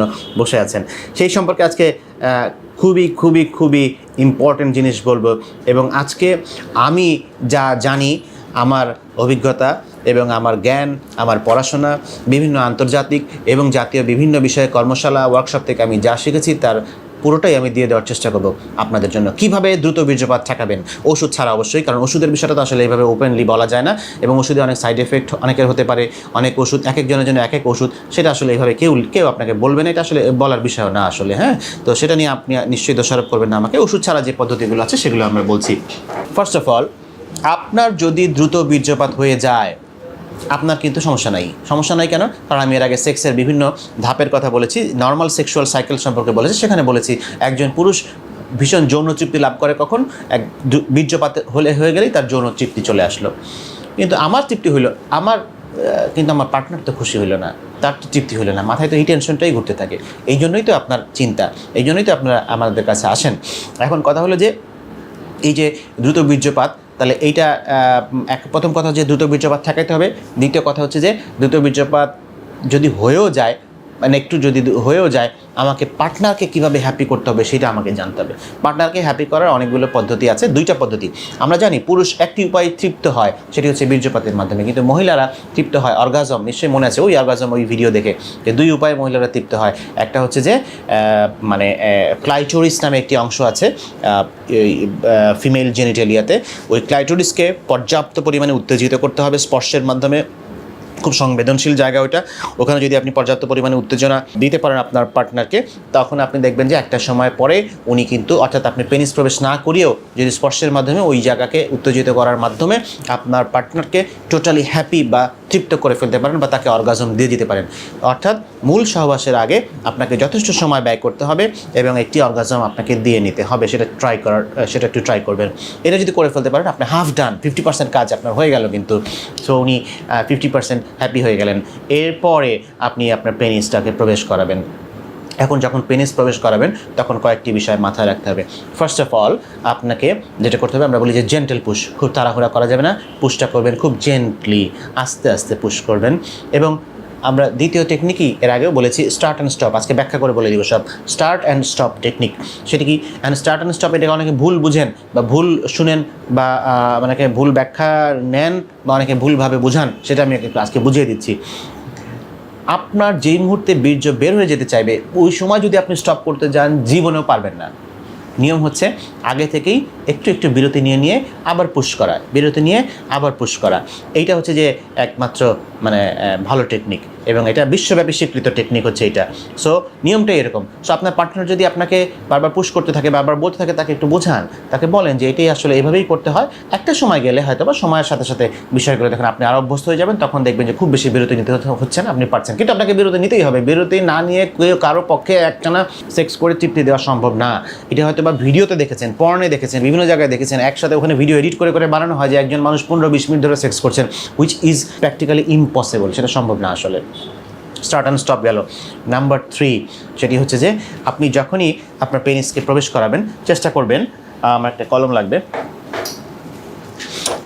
জন্য বসে আছেন। সেই সম্পর্কে আজকে খুবই খুবই খুবই ইম্পর্টেন্ট জিনিস বলবো, এবং আজকে আমি যা জানি, আমার অভিজ্ঞতা এবং আমার জ্ঞান, আমার পড়াশোনা, বিভিন্ন আন্তর্জাতিক এবং জাতীয় বিভিন্ন বিষয়ে কর্মশালা, ওয়ার্কশপ থেকে আমি যা শিখেছি তার পুরোটাই আমি দিয়ে দেওয়ার চেষ্টা করব আপনাদের জন্য। কিভাবে দ্রুত বীর্যপাত ঠেকাবেন, ওষুধ ছাড়া অবশ্যই, কারণ ওষুধের বিষয়টা তো আসলে এইভাবে ওপেনলি বলা যায় না, এবং ওষুধে অনেক সাইড এফেক্ট অনেকের হতে পারে, অনেক ওষুধ এক একজনের জন্য এক এক ওষুধ, সেটা আসলে এইভাবে কেউ আপনাকে বলবে না, এটা আসলে বলার বিষয় না আসলে। হ্যাঁ, তো সেটা নিয়ে আপনি নিশ্চয়ই দোষারোপ করবেন না আমাকে। ওষুধ ছাড়া যে পদ্ধতিগুলো আছে সেগুলো আমরা বলছি। ফার্স্ট অফ অল, আপনার যদি দ্রুত বীর্যপাত হয়ে যায়, আপনার কিন্তু সমস্যা নাই কেন? কারণ আমি এর আগে সেক্সের বিভিন্ন ধাপের কথা বলেছি, নর্মাল সেক্সুয়াল সাইকেল সম্পর্কে বলেছি। সেখানে বলেছি একজন পুরুষ ভীষণ যৌন তৃপ্তি লাভ করে কখন? বীর্যপাত হয়ে গেলেই তার যৌন তৃপ্তি চলে আসলো। কিন্তু আমার তৃপ্তি হইলো, কিন্তু আমার পার্টনার তো খুশি হইলো না, তার তো তৃপ্তি হইলো না, মাথায় তো এই টেনশনটাই ঘুরতে থাকে। এই জন্যই তো আপনার চিন্তা, এই জন্যই তো আপনারা আমাদের কাছে আসেন। এখন কথা হলো যে এই যে দ্রুত বীর্যপাত, তাহলে এইটা প্রথম কথা যে দ্রুত বীর্যপাত ঠেকাইতে হবে। দ্বিতীয় কথা হচ্ছে যে দ্রুত বীর্যপাত যদি হয়েও যায়, মানে একটু যদি হয়েও যায়, আমাকে পার্টনারকে কীভাবে হ্যাপি করতে হবে সেটা আমাকে জানতে হবে। পার্টনারকে হ্যাপি করার অনেকগুলো পদ্ধতি আছে, দুইটা পদ্ধতি। আমরা জানি পুরুষ একটি উপায়ে তৃপ্ত হয়, সেটি হচ্ছে বীর্যপাতের মাধ্যমে, কিন্তু মহিলারা তৃপ্ত হয় অর্গাজম। নিশ্চয়ই মনে আছে ওই অর্গাজম, ওই ভিডিও দেখে, যে দুই উপায়ে মহিলারা তৃপ্ত হয়। একটা হচ্ছে যে মানে ক্লাইটোরিস নামে একটি অংশ আছে ফিমেল জেনিটেলিয়াতে, ওই ক্লাইটোরিসকে পর্যাপ্ত পরিমাণে উত্তেজিত করতে হবে স্পর্শের মাধ্যমে। খুব সংবেদনশীল জায়গা ওইটা, ওখানে যদি আপনি পর্যাপ্ত পরিমাণে উত্তেজনা দিতে পারেন আপনার পার্টনারকে, তখন আপনি দেখবেন যে একটা সময় পরে উনি কিন্তু, অর্থাৎ আপনি পেনিস প্রবেশ না করিয়েও যদি স্পর্শের মাধ্যমে ওই জায়গাকে উত্তেজিত করার মাধ্যমে আপনার পার্টনারকে টোটালি হ্যাপি বা তৃপ্ত করে ফেলতে পারেন, বা তাকে অর্গাজম দিয়ে দিতে পারেন। অর্থাৎ মূল সহবাসের আগে আপনাকে যথেষ্ট সময় ব্যয় করতে হবে এবং একটি অর্গাজম আপনাকে দিয়ে নিতে হবে। সেটা একটু ট্রাই করবেন। এটা যদি করে ফেলতে পারেন, আপনি হাফ ডান, 50% কাজ আপনার হয়ে গেল কিন্তু। সো উনি 50% হ্যাপি হয়ে গেলেন। এরপরে আপনি আপনার পেনিসটাকে প্রবেশ করাবেন। এখন যখন পেনিস প্রবেশ করাবেন, তখন কয়েকটি বিষয় মাথায় রাখতে হবে। ফার্স্ট অফ অল, আপনাকে যেটা করতে হবে, আমরা বলি যে জেন্টেল পুশ, খুব তাড়াহুড়া করা যাবে না, পুশটা করবেন খুব জেন্টলি, আস্তে আস্তে পুশ করবেন। এবং আমরা দ্বিতীয় টেকনিকই এর আগেও বলেছি, স্টার্ট অ্যান্ড স্টপ। আজকে ব্যাখ্যা করে বলে দিব সব। স্টার্ট অ্যান্ড স্টপ টেকনিক, সেটি কি? অ্যান্ড স্টার্ট অ্যান্ড স্টপ, এটাকে অনেকে ভুল বুঝেন বা ভুল শুনেন, বা অনেকে ভুল ব্যাখ্যা নেন, বা অনেকে ভুলভাবে বুঝান, সেটা আমি আজকে বুঝিয়ে দিচ্ছি। আপনার যেই মুহূর্তে বীর্য বের হয়ে যেতে চাইবে, ওই সময় যদি আপনি স্টপ করতে যান, জীবনেও পারবেন না। নিয়ম হচ্ছে আগে থেকেই একটু একটু বিরতি নিয়ে আবার পুশ করা, বিরতি নিয়ে আবার পুশ করা। এইটা হচ্ছে যে একমাত্র মানে ভালো টেকনিক, এবং এটা বিশ্বব্যাপী স্বীকৃত টেকনিক হচ্ছে এটা। সো নিয়মটাই এরকম। সো আপনার পার্টনার যদি আপনাকে বারবার পুশ করতে থাকে, বারবার বলতে থাকে, তাকে একটু বোঝান, তাকে বলেন যে এটাই আসলে এভাবেই করতে হয়। একটা সময় গেলে হয়তো বা সময়ের সাথে সাথে বিষয়গুলো দেখেন আপনি আরও অভ্যস্ত হয়ে যাবেন, তখন দেখবেন যে খুব বেশি বিরতি নিতে হচ্ছে না, আপনি পারছেন। কিন্তু আপনাকে বিরতি নিতেই হবে। বিরতি না নিয়ে কারো পক্ষে একটানা সেক্স করে তৃপ্তি দেওয়া সম্ভব না। এটা হয়তো বা ভিডিওতে দেখেছেন, পর্নে দেখেছেন, বিভিন্ন জায়গায় দেখেছেন, একসাথে ওখানে ভিডিও এডিট করে বানানো হয় যে একজন মানুষ 15-20 মিনিট ধরে সেক্স করছেন, হুইচ ইজ প্র্যাকটিক্যালি ইম্পসিবল। সেটা সম্ভব না আসলে। স্টার্ট অ্যান্ড স্টপ গেল। নাম্বার 3, সেটি হচ্ছে যে আপনি যখনই আপনার পেনিসকে প্রবেশ করাবেন, চেষ্টা করবেন, আমার একটা কলম লাগবে,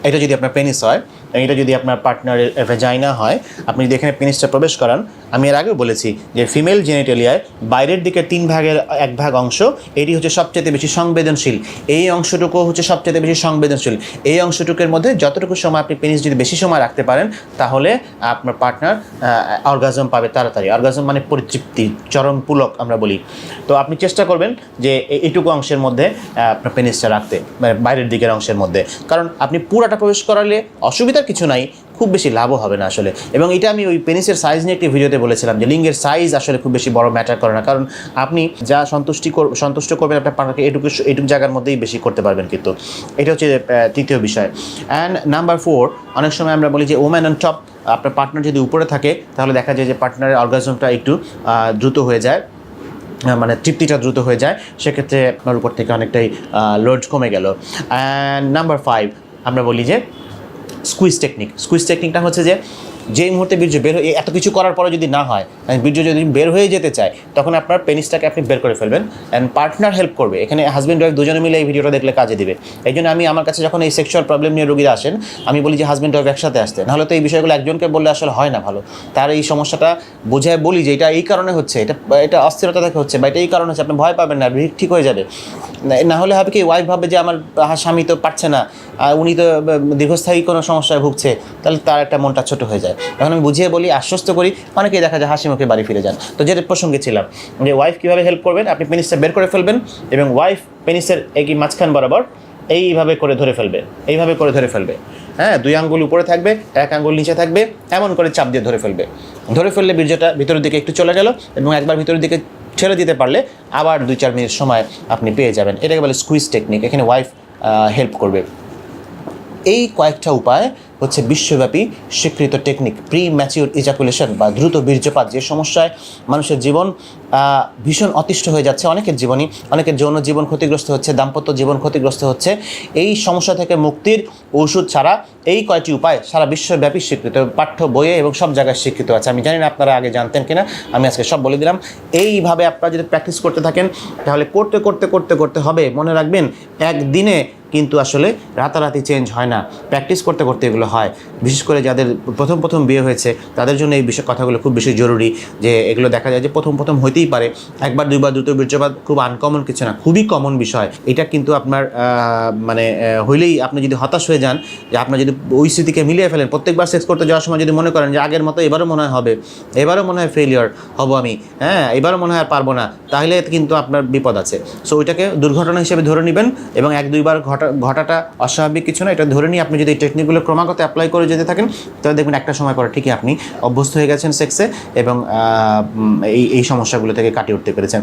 এটা যদি আপনার পেনিস হয়, এটা যদি আপনার পার্টনারের ভ্যাজাইনা হয়, আপনি যদি এখানে পেনিসটা প্রবেশ করান, আমি এর আগেও বলেছি যে ফিমেল জেনিটেলিয়ায় বাইরের দিকে 3 ভাগের 1 ভাগ অংশ, এটি হচ্ছে সবচেয়ে বেশি সংবেদনশীল। এই অংশটুকু হচ্ছে সবচেয়ে বেশি সংবেদনশীল। এই অংশটুকুর মধ্যে যতটুকু সময় আপনি পেনিস যদি বেশি সময় রাখতে পারেন, তাহলে আপনার পার্টনার অর্গাজম পাবে তাড়াতাড়ি। অর্গাজম মানে পরিতৃপ্তি, চরম পুলক আমরা বলি। তো আপনি চেষ্টা করবেন যে এইটুকু অংশের মধ্যে আপনার পেনিসটা রাখতে, মানে বাইরের দিকের অংশের মধ্যে। কারণ আপনি পুরাটা প্রবেশ করালে অসুবিধার কিছু নাই, খুব বেশি লাভও হবে না আসলে। এবং এটা আমি ওই পেনিসের সাইজ নিয়ে একটি ভিডিওতে বলেছিলাম যে লিঙ্গের সাইজ আসলে খুব বেশি বড় ম্যাটার করে না, কারণ আপনি যা সন্তুষ্ট করবেন আপনার পার্টনারকে এইটুকু জায়গার মধ্যেই বেশি করতে পারবেন। কিন্তু এটা হচ্ছে তৃতীয় বিষয়। অ্যান্ড নাম্বার 4, অনেক সময় আমরা বলি যে ওম্যান অন টপ। আপনার পার্টনার যদি উপরে থাকে, তাহলে দেখা যায় যে পার্টনারের অর্গাজমটা একটু দ্রুত হয়ে যায়, মানে তৃপ্তিটা দ্রুত হয়ে যায়। সেক্ষেত্রে আপনার উপর থেকে অনেকটাই লোড কমে গেল। অ্যান্ড নাম্বার 5, আমরা বলি যে স্কুইজ টেকনিক। স্কুইজ টেকনিকটা হচ্ছে যে যেই মুহূর্তে বীর্য বের হয়ে এত কিছু করার পরে যদি না হয়, বীর্য যদি বের হয়ে যেতে চায়, তখন আপনার পেনিসটাকে আপনি বের করে ফেলবেন। অ্যান্ড পার্টনার হেল্প করবে, এখানে হাজব্যান্ড ওয়াইফ দুজনে মিলে এই ভিডিওটা দেখলে কাজে দিবে। এই জন্য আমি আমার কাছে যখন এই সেক্সুয়াল প্রবলেম নিয়ে রোগীরা আসেন, আমি বলি যে হাজব্যান্ড ওয়াইফ একসাথে আসতে, নাহলে তো এই বিষয়গুলো একজনকে বললে আসলে হয় না ভালো। তার এই সমস্যাটা বোঝায় বলি যে এটা এই কারণে হচ্ছে, এটা অস্থিরতা থেকে হচ্ছে, বা এটা এই কারণে হচ্ছে, আপনি ভয় পাবেন না, ঠিক হয়ে যাবে। না হলে হবে কি, ওয়াইফ ভাবে যে আমার স্বামী তো পারছে না, উনি তো দীর্ঘস্থায়ী কোনো সমস্যায় ভুগছে, তাহলে তার একটা মনটা ছোট হয়ে যায়। এখন আমি বুঝিয়ে বলি, আশ্বস্ত করি, অনেকেই দেখা যায় হাসি মুখে বাড়ি ফিরে যান। তো যেটা প্রসঙ্গে ছিলাম যে ওয়াইফ কীভাবে হেল্প করবেন, আপনি পেনিসটা বের করে ফেলবেন এবং ওয়াইফ পেনিসের এই মাঝখান বরাবর এইভাবে করে ধরে ফেলবে, এইভাবে করে ধরে ফেলবে। হ্যাঁ, 2 আঙ্গুল উপরে থাকবে, 1 আঙ্গুল নিচে থাকবে, এমন করে চাপ দিয়ে ধরে ফেলবে। ধরে ফেললে বীর্যটা ভিতরের দিকে একটু চলে গেল, এবং একবার ভিতরের দিকে ছেড়ে দিতে পারলে আবার 2-4 মিনিট সময় আপনি পেয়ে যাবেন। এটাকে বলে স্কুইজ টেকনিক। এখানে ওয়াইফ হেল্প করবে। এই কয়েকটা উপায় হচ্ছে বিশ্বব্যাপী স্বীকৃত টেকনিক। প্রি ম্যাচিউর ইজাকুলেশন বা দ্রুত বীর্যপাত, যে সমস্যায় মানুষের জীবন ভীষণ অতিষ্ঠ হয়ে যাচ্ছে, অনেকের জীবনই, অনেকের যৌন জীবন ক্ষতিগ্রস্ত হচ্ছে, দাম্পত্য জীবন ক্ষতিগ্রস্ত হচ্ছে। এই সমস্যা থেকে মুক্তির ওষুধ ছাড়া এই কয়টি উপায় সারা বিশ্বব্যাপী স্বীকৃত, পাঠ্য বইয়ে এবং সব জায়গায় স্বীকৃত আছে। আমি জানি না আপনারা আগে জানতেন কিনা, আমি আজকে সব বলে দিলাম। এইভাবে আপনারা যদি প্র্যাকটিস করতে থাকেন, তাহলে করতে করতে করতে করতে হবে, মনে রাখবেন একদিনে কিন্তু আসলে রাতারাতি চেঞ্জ হয় না, প্র্যাকটিস করতে করতে এগুলো হয়। বিশেষ করে যাদের প্রথম বিয়ে হয়েছে, তাদের জন্য এই বিষয় কথাগুলো খুব বেশি জরুরি। যে এগুলো দেখা যায় যে প্রথম হইতেই পারে, 1-2বার দ্রুত বীর্যপাত খুব আনকমন কিছু না, খুবই কমন বিষয়। এটা কিন্তু আপনার মানে হইলেই আপনি যদি হতাশ হয়ে যান, যে আপনার যদি ওই স্মৃতিকে মিলিয়ে ফেলেন, প্রত্যেকবার সেক্স করতে যাওয়ার সময় যদি মনে করেন যে আগের মতো এবারও মনে হয় হবে, এবারও মনে হয় ফেলিওর হব আমি, হ্যাঁ এবারও মনে হয় আর পারবো না, তাহলে কিন্তু আপনার বিপদ আছে। সো ওইটাকে দুর্ঘটনা হিসেবে ধরে নেবেন, এবং 1-2বার ঘটাটা অস্বাভাবিক কিছু না, এটা ধরে নিয়ে আপনি যদি এই টেকনিকগুলো ক্রমাগত অ্যাপ্লাই করে যেতে থাকেন, তাহলে দেখবেন একটা সময় পরে ঠিকই আপনি অভ্যস্ত হয়ে গেছেন সেক্সে, এবং এই সমস্যাগুলো থেকে কাটিয়ে উঠতে পেরেছেন।